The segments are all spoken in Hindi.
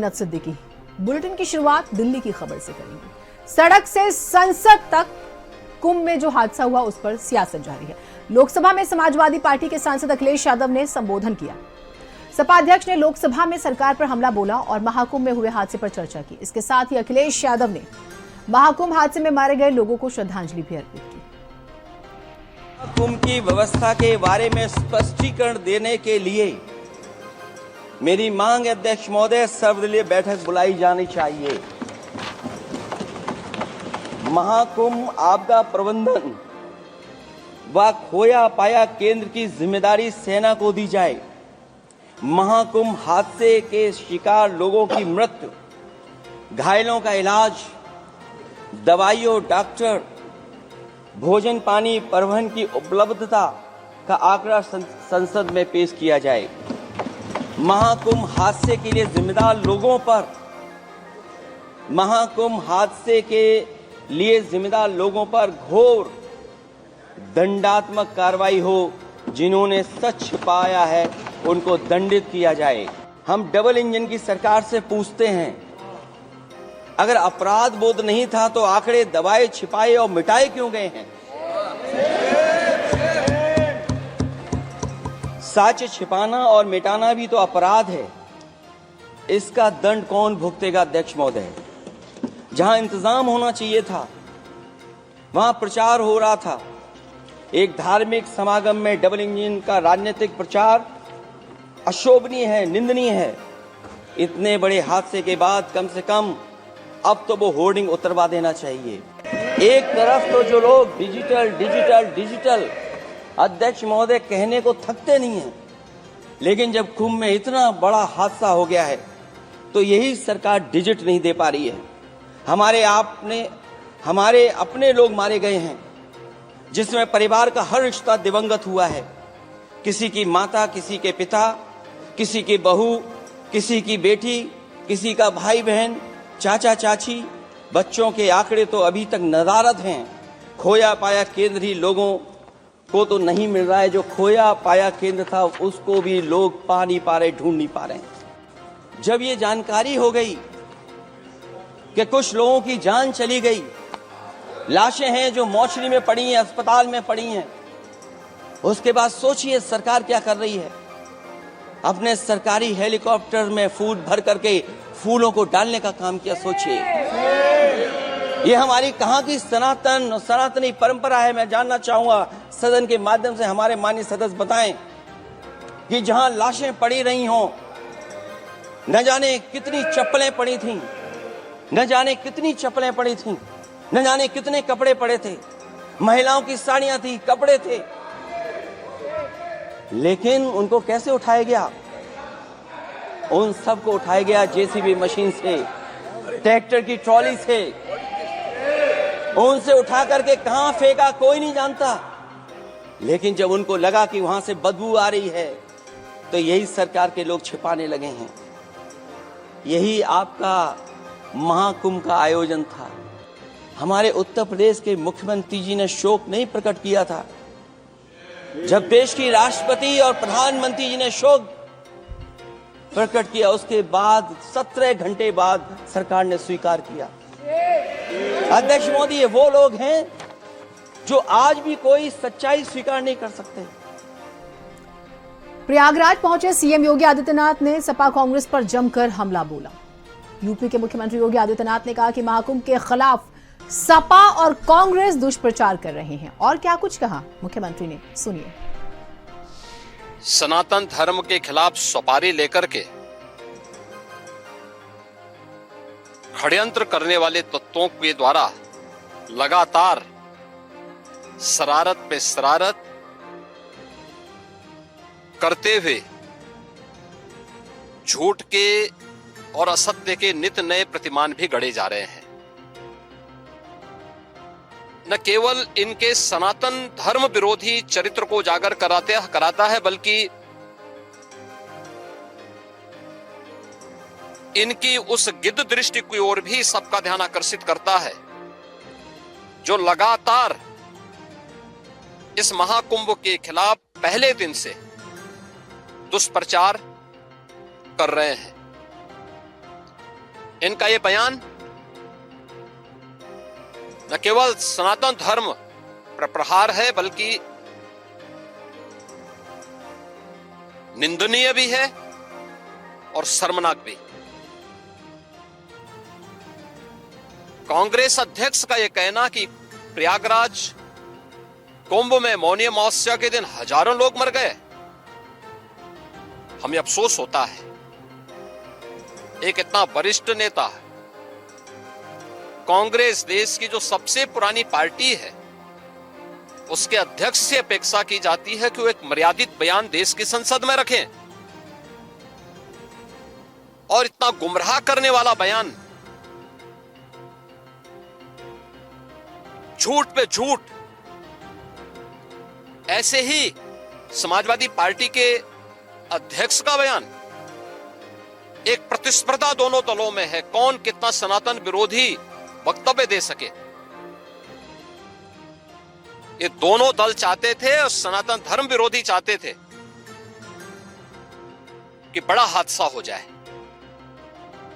ज़ीनत सिद्दीकी। बुलेटिन की शुरुआत दिल्ली की खबर से करेंगे। सड़क से संसद तक कुंभ में जो हादसा हुआ उस पर सियासत जारी है। लोकसभा में समाजवादी पार्टी के सांसद अखिलेश यादव ने संबोधन किया। सपा अध्यक्ष ने लोकसभा में सरकार पर हमला बोला और महाकुंभ में हुए हादसे पर चर्चा की। इसके साथ ही अखिलेश यादव ने महाकुंभ हादसे में मारे गए लोगों को श्रद्धांजलि भी अर्पित की। कुंभ की व्यवस्था के बारे में स्पष्टीकरण देने के लिए मेरी मांग है, अध्यक्ष महोदय, सर्वदलीय बैठक बुलाई जानी चाहिए। महाकुंभ आपदा प्रबंधन व खोया पाया केंद्र की जिम्मेदारी सेना को दी जाए। महाकुंभ हादसे के शिकार लोगों की मृत्यु, घायलों का इलाज, दवाइयों, डॉक्टर, भोजन पानी, परिवहन की उपलब्धता का आंकड़ा संसद में पेश किया जाए। महाकुंभ हादसे के लिए जिम्मेदार लोगों पर घोर दंडात्मक कार्रवाई हो। जिन्होंने सच छिपाया है उनको दंडित किया जाए। हम डबल इंजन की सरकार से पूछते हैं, अगर अपराध बोध नहीं था तो आंकड़े दबाए, छिपाए और मिटाए क्यों गए हैं? सच छिपाना और मिटाना भी तो अपराध है। इसका दंड कौन भुगतेगा, अध्यक्ष महोदय? जहां इंतजाम होना चाहिए था वहां प्रचार हो रहा था। एक धार्मिक समागम में डबल इंजन का राजनीतिक प्रचार अशोभनीय है, निंदनीय है। इतने बड़े हादसे के बाद कम से कम अब तो वो होर्डिंग उतरवा देना चाहिए। एक तरफ तो जो लोग डिजिटल डिजिटल डिजिटल अध्यक्ष महोदय कहने को थकते नहीं हैं, लेकिन जब कुंभ में इतना बड़ा हादसा हो गया है तो यही सरकार डिजिट नहीं दे पा रही है। हमारे अपने लोग मारे गए हैं, जिसमें परिवार का हर रिश्ता दिवंगत हुआ है। किसी की माता, किसी के पिता, किसी की बहू, किसी की बेटी, किसी का भाई बहन, चाचा चाची, बच्चों के आंकड़े तो अभी तक नदारद हैं। खोया पाया केंद्र ही लोगों को तो नहीं मिल रहा है। जो खोया पाया केंद्र था उसको भी लोग पा नहीं पा रहे, ढूंढ नहीं पा रहे। जब ये जानकारी हो गई कि कुछ लोगों की जान चली गई, लाशें हैं जो मोर्चरी में पड़ी हैं, अस्पताल में पड़ी हैं, उसके बाद सोचिए सरकार क्या कर रही है। अपने सरकारी हेलीकॉप्टर में फूल भर करके फूलों को डालने का काम किया। सोचिए, ये हमारी कहां की सनातनी परंपरा है? मैं जानना चाहूंगा, सदन के माध्यम से हमारे माननीय सदस्य बताएं कि जहां लाशें पड़ी रही हों, न जाने कितनी चप्पलें पड़ी थीं, न जाने कितने कपड़े पड़े थे, महिलाओं की साड़ियां थी, कपड़े थे, लेकिन उनको कैसे उठाया गया? उन सबको उठाया गया जेसीबी मशीन से, ट्रैक्टर की ट्रॉली से। उनसे उठा करके कहां फेंका कोई नहीं जानता, लेकिन जब उनको लगा कि वहां से बदबू आ रही है तो यही सरकार के लोग छिपाने लगे हैं। यही आपका महाकुंभ का आयोजन था। हमारे उत्तर प्रदेश के मुख्यमंत्री जी ने शोक नहीं प्रकट किया था। जब देश की राष्ट्रपति और प्रधानमंत्री जी ने शोक प्रकट किया, उसके बाद 17 घंटे बाद सरकार ने स्वीकार किया। अध्यक्ष मोदी, ये वो लोग हैं जो आज भी कोई सच्चाई स्वीकार नहीं कर सकते। प्रयागराज पहुंचे सीएम योगी आदित्यनाथ ने सपा कांग्रेस पर जमकर हमला बोला। यूपी के मुख्यमंत्री योगी आदित्यनाथ ने कहा कि महाकुंभ के खिलाफ सपा और कांग्रेस दुष्प्रचार कर रहे हैं। और क्या कुछ कहा मुख्यमंत्री ने, सुनिए। सनातन धर्म के खिलाफ सुपारी लेकर के षड्यंत्र करने वाले तत्वों के द्वारा लगातार शरारत पे शरारत करते हुए झूठ के और असत्य के नित नए प्रतिमान भी गढ़े जा रहे हैं। न केवल इनके सनातन धर्म विरोधी चरित्र को उजागर कराता है, बल्कि इनकी उस गिद्ध दृष्टि की ओर भी सबका ध्यान आकर्षित करता है, जो लगातार इस महाकुंभ के खिलाफ पहले दिन से दुष्प्रचार कर रहे हैं। इनका ये बयान न केवल सनातन धर्म पर प्रहार है बल्कि निंदनीय भी है और शर्मनाक भी। कांग्रेस अध्यक्ष का यह कहना कि प्रयागराज कुंभ में मौनी अमावस्या के दिन हजारों लोग मर गए, हमें अफसोस होता है एक इतना वरिष्ठ नेता, कांग्रेस देश की जो सबसे पुरानी पार्टी है, उसके अध्यक्ष से अपेक्षा की जाती है कि वो एक मर्यादित बयान देश की संसद में रखें, और इतना गुमराह करने वाला बयान, झूठ पे झूठ। ऐसे ही समाजवादी पार्टी के अध्यक्ष का बयान, एक प्रतिस्पर्धा दोनों दलों में है, कौन कितना सनातन विरोधी वक्तव्य दे सके। ये दोनों दल चाहते थे और सनातन धर्म विरोधी चाहते थे कि बड़ा हादसा हो जाए।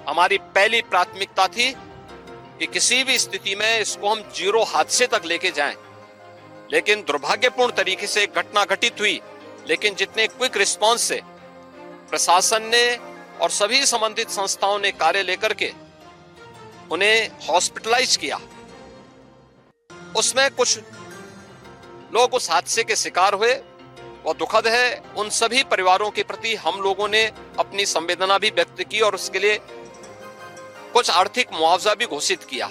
हमारी पहली प्राथमिकता थी कि किसी भी स्थिति में इसको हम जीरो हादसे तक लेके जाएं, लेकिन दुर्भाग्यपूर्ण तरीके से घटना घटित हुई। लेकिन जितने क्विक रिस्पांस से प्रशासन ने और सभी संबंधित संस्थाओं ने कार्य लेकर के उन्हें हॉस्पिटलाइज किया, उसमें कुछ लोग उस हादसे के शिकार हुए, वह दुखद है। उन सभी परिवारों के प्रति हम लोगों ने अपनी संवेदना भी व्यक्त की और उसके लिए कुछ आर्थिक मुआवजा भी घोषित किया।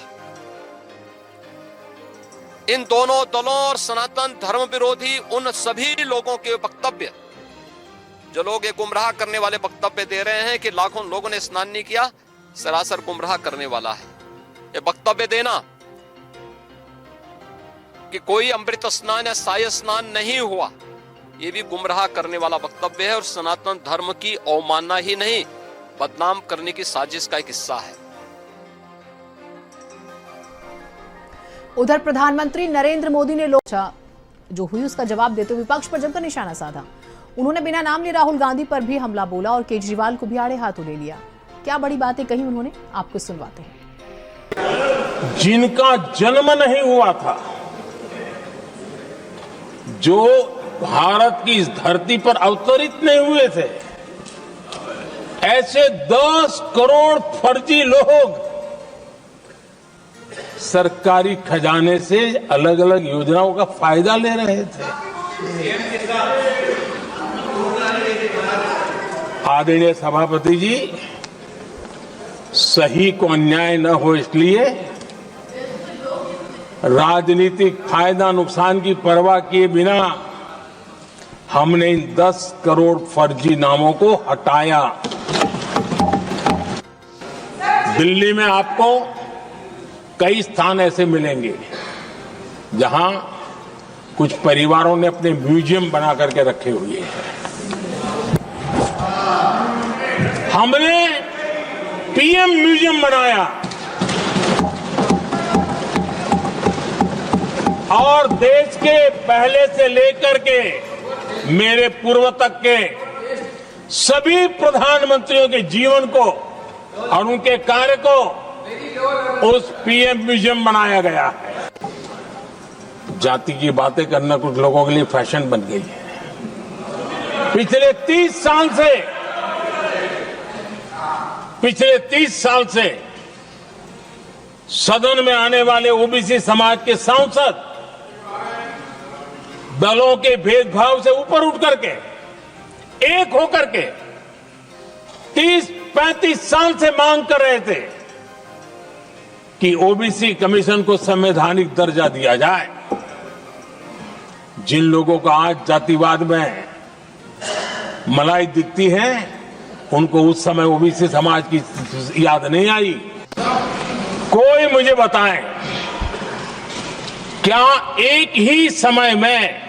इन दोनों दलों और सनातन धर्म विरोधी उन सभी लोगों के वक्तव्य, जो लोग ये गुमराह करने वाले वक्तव्य दे रहे हैं कि लाखों लोगों ने स्नान नहीं किया, सरासर गुमराह करने वाला है। ये वक्तव्य देना कि कोई अमृत स्नान या साय स्नान नहीं हुआ, ये भी गुमराह करने वाला वक्तव्य है और सनातन धर्म की अवमानना ही नहीं, बदनाम करने की साजिश का एक हिस्सा है। उधर प्रधानमंत्री नरेंद्र मोदी ने लोकसभा जो हुई उसका जवाब देते हुए विपक्ष पर जमकर निशाना साधा। उन्होंने बिना नाम लिए राहुल गांधी पर भी हमला बोला और केजरीवाल को भी आड़े हाथों ले लिया। क्या बड़ी बातें कही उन्होंने, आपको सुनवाते हैं। जिनका जन्म नहीं हुआ था, जो भारत की इस धरती पर अवतरित नहीं हुए थे, ऐसे 10 करोड़ फर्जी लोग सरकारी खजाने से अलग अलग योजनाओं का फायदा ले रहे थे। आदरणीय सभापति जी, सही को अन्याय न हो इसलिए राजनीतिक फायदा नुकसान की परवाह किए बिना हमने इन 10 करोड़ फर्जी नामों को हटाया। दिल्ली में आपको कई स्थान ऐसे मिलेंगे जहां कुछ परिवारों ने अपने म्यूजियम बना करके रखे हुए हैं। हमने पीएम म्यूजियम बनाया और देश के पहले से लेकर के मेरे पूर्व तक के सभी प्रधानमंत्रियों के जीवन को और उनके कार्य को उस पीएम म्यूजियम बनाया गया है। जाति की बातें करना कुछ लोगों के लिए फैशन बन गई है। पिछले 30 साल से सदन में आने वाले ओबीसी समाज के सांसद दलों के भेदभाव से ऊपर उठ करके एक होकर के 30-35 साल से मांग कर रहे थे कि ओबीसी कमीशन को संवैधानिक दर्जा दिया जाए। जिन लोगों को आज जातिवाद में मलाई दिखती है, उनको उस समय ओबीसी समाज की याद नहीं आई। कोई मुझे बताएं, क्या एक ही समय में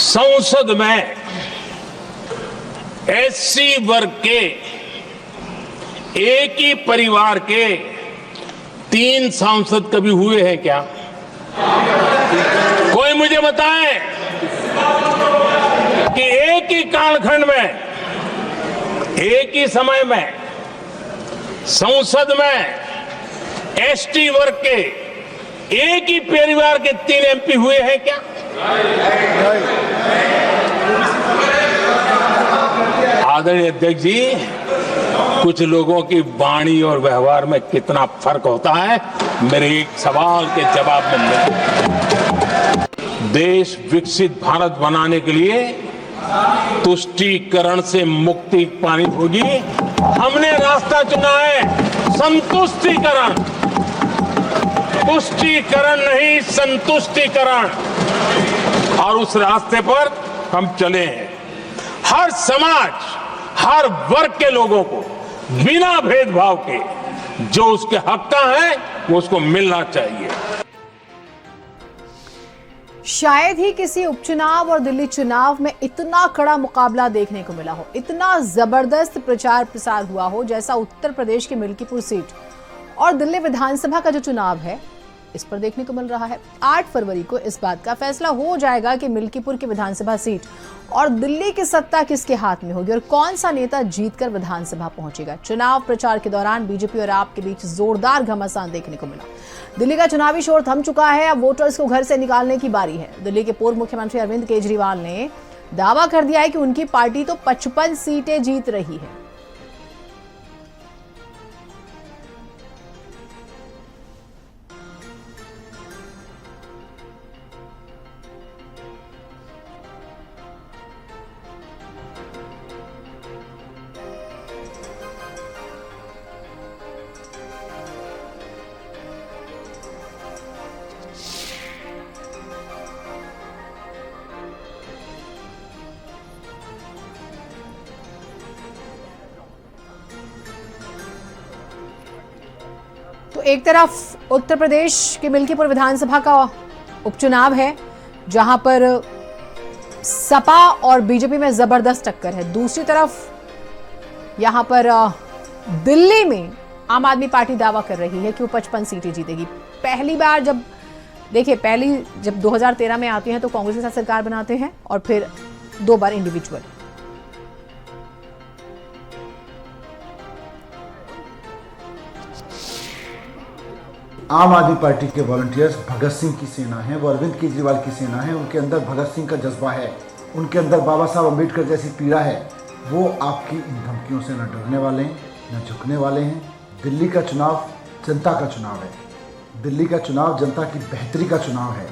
संसद में एससी वर्ग के एक ही परिवार के 3 सांसद कभी हुए हैं क्या? कोई मुझे बताए कि एक ही कालखंड में, एक ही समय में संसद में एसटी वर्ग के एक ही परिवार के 3 एमपी हुए हैं क्या? आदरणीय अध्यक्ष जी, कुछ लोगों की वाणी और व्यवहार में कितना फर्क होता है, मेरे एक सवाल के जवाब में मिला। देश विकसित भारत बनाने के लिए तुष्टीकरण से मुक्ति पानी होगी। हमने रास्ता चुना है संतुष्टीकरण, तुष्टीकरण नहीं, संतुष्टीकरण, और उस रास्ते पर हम चले हैं। हर समाज, हर वर्ग के लोगों को बिना भेदभाव के जो उसके हक का है वो उसको मिलना चाहिए। शायद ही किसी उपचुनाव और दिल्ली चुनाव में इतना कड़ा मुकाबला देखने को मिला हो, इतना जबरदस्त प्रचार प्रसार हुआ हो जैसा उत्तर प्रदेश की मिल्कीपुर सीट और दिल्ली विधानसभा का जो चुनाव है इस पर देखने को मिल रहा है। 8 फरवरी को इस बात का फैसला हो जाएगा कि मिल्कीपुर की विधानसभा सीट और दिल्ली की सत्ता किसके हाथ में होगी और कौन सा नेता जीतकर विधानसभा पहुंचेगा। चुनाव प्रचार के दौरान बीजेपी और आप के बीच जोरदार घमासान देखने को मिला। दिल्ली का चुनावी शोर थम चुका है, अब वोटर्स को घर से निकालने की बारी है। दिल्ली के पूर्व मुख्यमंत्री अरविंद केजरीवाल ने दावा कर दिया है कि उनकी पार्टी तो 55 सीटें जीत रही है। तो एक तरफ उत्तर प्रदेश के मिल्कीपुर विधानसभा का उपचुनाव है जहां पर सपा और बीजेपी में जबरदस्त टक्कर है। दूसरी तरफ यहां पर दिल्ली में आम आदमी पार्टी दावा कर रही है कि वो 55 सीटें जीतेगी। पहली बार जब 2013 में आते हैं तो कांग्रेस के साथ सरकार बनाते हैं और फिर 2 बार इंडिविजुअल। आम आदमी पार्टी के वॉलंटियर्स भगत सिंह की सेना है, वो अरविंद केजरीवाल की सेना है। उनके अंदर भगत सिंह का जज्बा है, उनके अंदर बाबा साहब अम्बेडकर जैसी पीड़ा है। वो आपकी इन धमकियों से न डरने वाले हैं न झुकने वाले हैं। दिल्ली का चुनाव जनता का चुनाव है। दिल्ली का चुनाव जनता की बेहतरी का चुनाव है,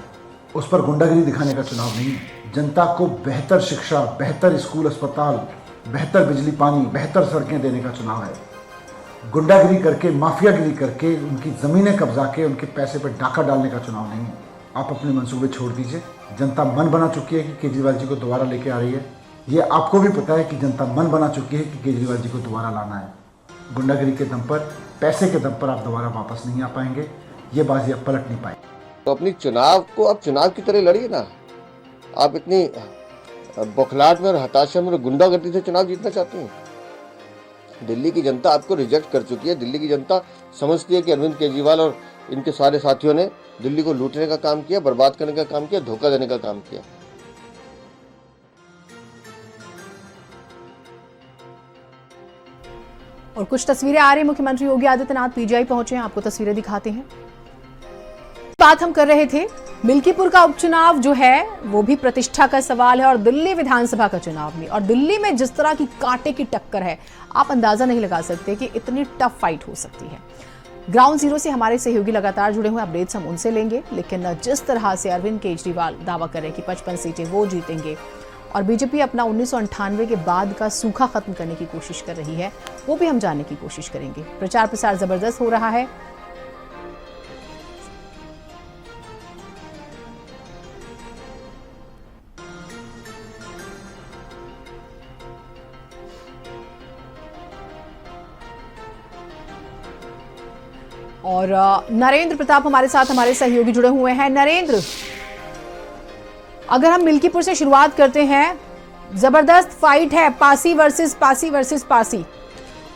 उस पर गुंडागिरी दिखाने का चुनाव नहीं है। जनता को बेहतर शिक्षा, बेहतर स्कूल अस्पताल, बेहतर बिजली पानी, बेहतर सड़कें देने का चुनाव है। गुंडागिरी करके, माफियागिरी करके, उनकी ज़मीनें कब्जा के उनके पैसे पर डाका डालने का चुनाव नहीं है। आप अपने मंसूबे छोड़ दीजिए। जनता मन बना चुकी है कि केजरीवाल जी को दोबारा लेके आ रही है। ये आपको भी पता है कि जनता मन बना चुकी है कि केजरीवाल जी को दोबारा लाना है। गुंडागिरी के दम पर, पैसे के दम पर आप दोबारा वापस नहीं आ पाएंगे। ये बाजी आप पलट नहीं पाएंगे। तो अपनी चुनाव को आप चुनाव की तरह लड़िए ना। आप इतनी बौखलाहट में और हताशा में और गुंडागर्दी से चुनाव जीतना चाहते हैं। दिल्ली की जनता आपको रिजेक्ट कर चुकी है। दिल्ली की जनता समझती है कि अरविंद केजरीवाल और इनके सारे साथियों ने दिल्ली को लूटने का काम किया, बर्बाद करने का काम किया, धोखा देने का काम किया। और कुछ तस्वीरें आ रही, मुख्यमंत्री योगी आदित्यनाथ पीजीआई पहुंचे हैं, आपको तस्वीरें दिखाते हैं। बात हम कर रहे थे, मिल्कीपुर का उपचुनाव जो है वो भी प्रतिष्ठा का सवाल है और दिल्ली विधानसभा का चुनाव भी। और दिल्ली में जिस तरह की कांटे की टक्कर है, आप अंदाजा नहीं लगा सकते कि इतनी टफ फाइट हो सकती है। ग्राउंड जीरो से हमारे सहयोगी लगातार जुड़े हुए, अपडेट्स हम उनसे लेंगे। लेकिन जिस तरह से अरविंद केजरीवाल दावा कर रहे हैं कि 55 सीटें वो जीतेंगे और बीजेपी अपना 1998 के बाद का सूखा खत्म करने की कोशिश कर रही है, वो भी हम जानने की कोशिश करेंगे। प्रचार प्रसार जबरदस्त हो रहा है। और नरेंद्र प्रताप हमारे साथ, हमारे सहयोगी जुड़े हुए हैं। नरेंद्र, अगर हम मिल्कीपुर से शुरुआत करते हैं, जबरदस्त फाइट है, पासी वर्सेस पासी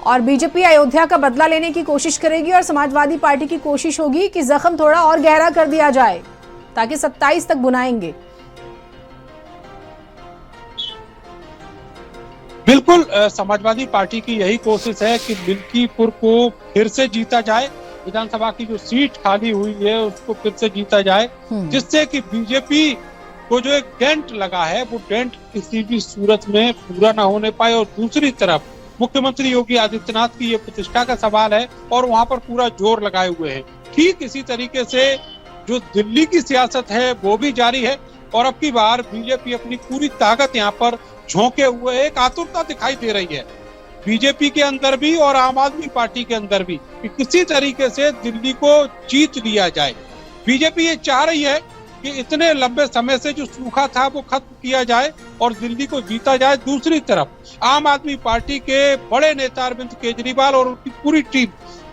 और बीजेपी अयोध्या का बदला लेने की कोशिश करेगी और समाजवादी पार्टी की कोशिश होगी कि जख्म थोड़ा और गहरा कर दिया जाए ताकि 27 तक बुनाएंगे। बिल्कुल समाजवादी पार्टी की यही कोशिश है कि मिल्कीपुर को फिर से जीता जाए, विधानसभा की जो सीट खाली हुई है उसको फिर से जीता जाए, जिससे कि बीजेपी को जो एक डेंट लगा है वो डेंट किसी भी सूरत में पूरा ना होने पाए। और दूसरी तरफ मुख्यमंत्री योगी आदित्यनाथ की ये प्रतिष्ठा का सवाल है और वहां पर पूरा जोर लगाए हुए हैं। ठीक इसी तरीके से जो दिल्ली की सियासत है वो भी जारी है और अब की बार बीजेपी अपनी पूरी ताकत यहाँ पर झोंके हुए एक आतुरता दिखाई दे रही है बीजेपी के अंदर भी और आम आदमी पार्टी के अंदर भी कि किसी तरीके से दिल्ली को जीत लिया जाए। बीजेपी ये चाह रही है कि इतने लंबे समय से जो सूखा था वो खत्म किया जाए और दिल्ली को जीता जाए। दूसरी तरफ आम आदमी पार्टी के बड़े नेता अरविंद केजरीवाल और उनकी पूरी टीम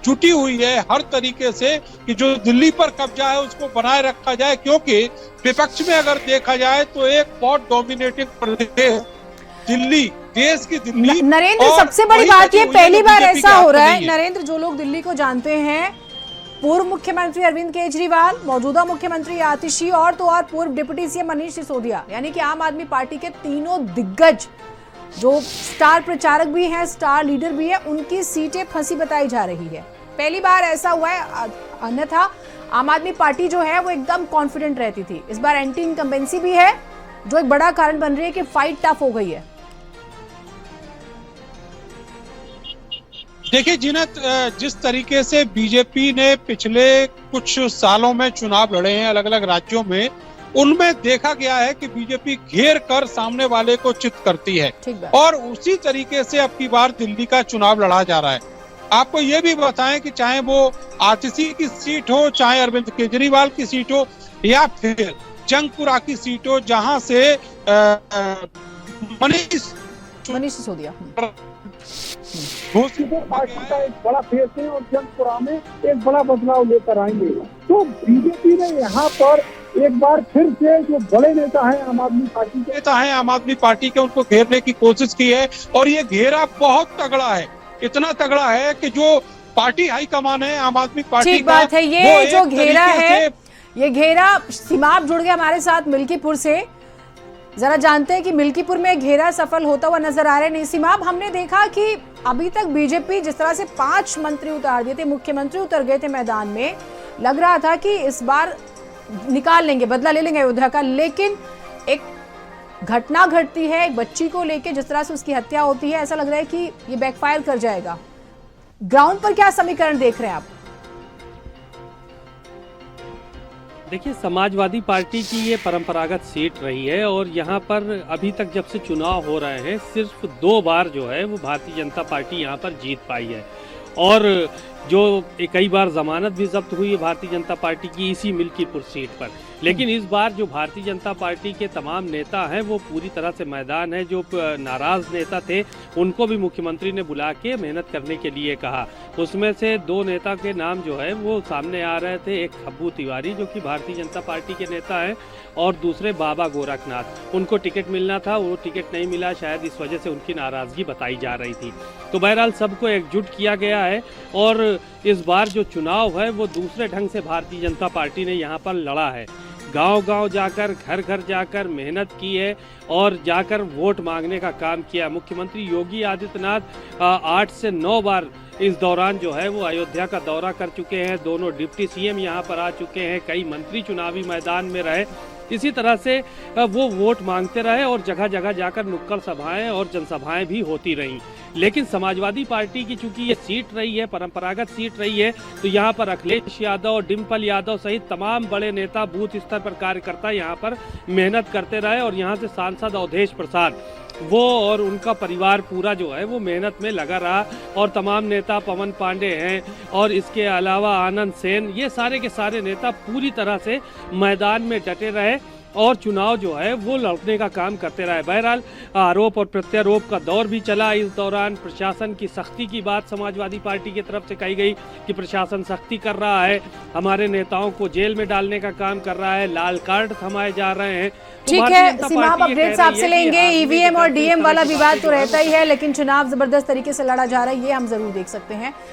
जुटी हुई है हर तरीके से कि जो दिल्ली पर कब्जा है उसको बनाए रखा जाए, क्योंकि विपक्ष में अगर देखा जाए तो एक बहुत डोमिनेटिंग प्रदेश दिल्ली, देश की दिल्ली। नरेंद्र, सबसे बड़ी बात ये पहली बार ऐसा हो रहा है नरेंद्र, जो लोग दिल्ली को जानते हैं, पूर्व मुख्यमंत्री अरविंद केजरीवाल, मौजूदा मुख्यमंत्री आतिशी और तो और पूर्व डिप्टी सीएम मनीष सिसोदिया, यानी कि आम आदमी पार्टी के तीनों दिग्गज जो स्टार प्रचारक भी हैं, स्टार लीडर भी है, उनकी सीटें फंसी बताई जा रही है। पहली बार ऐसा हुआ है, अन्यथा आम आदमी पार्टी जो है वो एकदम कॉन्फिडेंट रहती थी। इस बार एंटी इनकम्बेंसी भी है जो एक बड़ा कारण बन रही है कि फाइट टफ हो गई है। देखिए जिस तरीके से बीजेपी ने पिछले कुछ सालों में चुनाव लड़े हैं अलग अलग राज्यों में, उनमें देखा गया है कि बीजेपी घेर कर सामने वाले को चित करती है और उसी तरीके से अब की बार दिल्ली का चुनाव लड़ा जा रहा है। आपको ये भी बताएं कि चाहे वो आतिशी की सीट हो, चाहे अरविंद केजरीवाल की सीट हो या फिर जंगपुरा की सीट हो, जहां से मनीष सिसोदिया पार्टी का एक बड़ा फेस है और जंगपुरा में एक बड़ा बदलाव लेकर आएंगे। तो बीजेपी ने यहाँ पर एक बार फिर से जो बड़े नेता हैं आम आदमी पार्टी के उनको घेरने की कोशिश की है और ये घेरा बहुत तगड़ा है, इतना तगड़ा है कि जो पार्टी हाईकमान है आम आदमी पार्टी ठीक बात है। ये जो घेरा है, ये घेरा, सीमाप जुड़ गया हमारे साथ मिल्कीपुर से, जरा जानते हैं कि मिल्कीपुर में घेरा सफल होता हुआ नजर आ रहा है। नहीं सीमाप, हमने देखा कि अभी तक बीजेपी जिस तरह से 5 मंत्री उतार दिए थे, मुख्यमंत्री उतर गए थे मैदान में, लग रहा था कि इस बार निकाल लेंगे, बदला ले लेंगे अयोध्या का, लेकिन एक घटना घटती है, एक बच्ची को लेकर जिस तरह से उसकी हत्या होती है, ऐसा लग रहा है कि ये बैकफायर कर जाएगा। ग्राउंड पर क्या समीकरण देख रहे हैं आप? देखिए, समाजवादी पार्टी की ये परंपरागत सीट रही है और यहाँ पर अभी तक जब से चुनाव हो रहे हैं सिर्फ 2 बार जो है वो भारतीय जनता पार्टी यहाँ पर जीत पाई है और जो कई बार जमानत भी जब्त हुई है भारतीय जनता पार्टी की इसी मिल्कीपुर सीट पर। लेकिन इस बार जो भारतीय जनता पार्टी के तमाम नेता हैं वो पूरी तरह से मैदान है। जो नाराज नेता थे उनको भी मुख्यमंत्री ने बुला के मेहनत करने के लिए कहा। उसमें से 2 नेता के नाम जो है वो सामने आ रहे थे, एक खब्बू तिवारी जो कि भारतीय जनता पार्टी के नेता हैं और दूसरे बाबा गोरखनाथ। उनको टिकट मिलना था, वो टिकट नहीं मिला, शायद इस वजह से उनकी नाराजगी बताई जा रही थी। तो बहरहाल सबको एकजुट किया गया है और इस बार जो चुनाव है वो दूसरे ढंग से भारतीय जनता पार्टी ने यहाँ पर लड़ा है। गांव-गांव जाकर, घर घर जाकर मेहनत की है और जाकर वोट मांगने का काम किया। मुख्यमंत्री योगी आदित्यनाथ 8 से 9 बार इस दौरान जो है वो अयोध्या का दौरा कर चुके हैं। दोनों डिप्टी सीएम यहाँ पर आ चुके हैं, कई मंत्री चुनावी मैदान में रहे। इसी तरह से वो वोट मांगते रहे और जगह जगह जाकर नुक्कड़ सभाएं और जनसभाएं भी होती रहीं। लेकिन समाजवादी पार्टी की चूंकि ये सीट रही है, परंपरागत सीट रही है, तो यहाँ पर अखिलेश यादव, डिम्पल यादव सहित तमाम बड़े नेता, बूथ स्तर पर कार्यकर्ता यहाँ पर मेहनत करते रहे और यहाँ से सांसद अवधेश प्रसाद वो और उनका परिवार पूरा जो है वो मेहनत में लगा रहा और तमाम नेता, पवन पांडे हैं और इसके अलावा आनंद सेन, ये सारे के सारे नेता पूरी तरह से मैदान में डटे रहे और चुनाव जो है वो लड़ने का काम करते रहे। बहरहाल आरोप और प्रत्यारोप का दौर भी चला। इस दौरान प्रशासन की सख्ती की बात समाजवादी पार्टी की तरफ से कही गई कि प्रशासन सख्ती कर रहा है, हमारे नेताओं को जेल में डालने का काम कर रहा है, लाल कार्ड थमाए जा रहे हैं। ठीक है, सीमाप अपडेट्स आपसे लेंगे। ईवीएम और डीएम वाला विवाद तो रहता ही है, लेकिन चुनाव जबरदस्त तरीके से लड़ा जा रहा है, ये हम जरूर देख सकते हैं।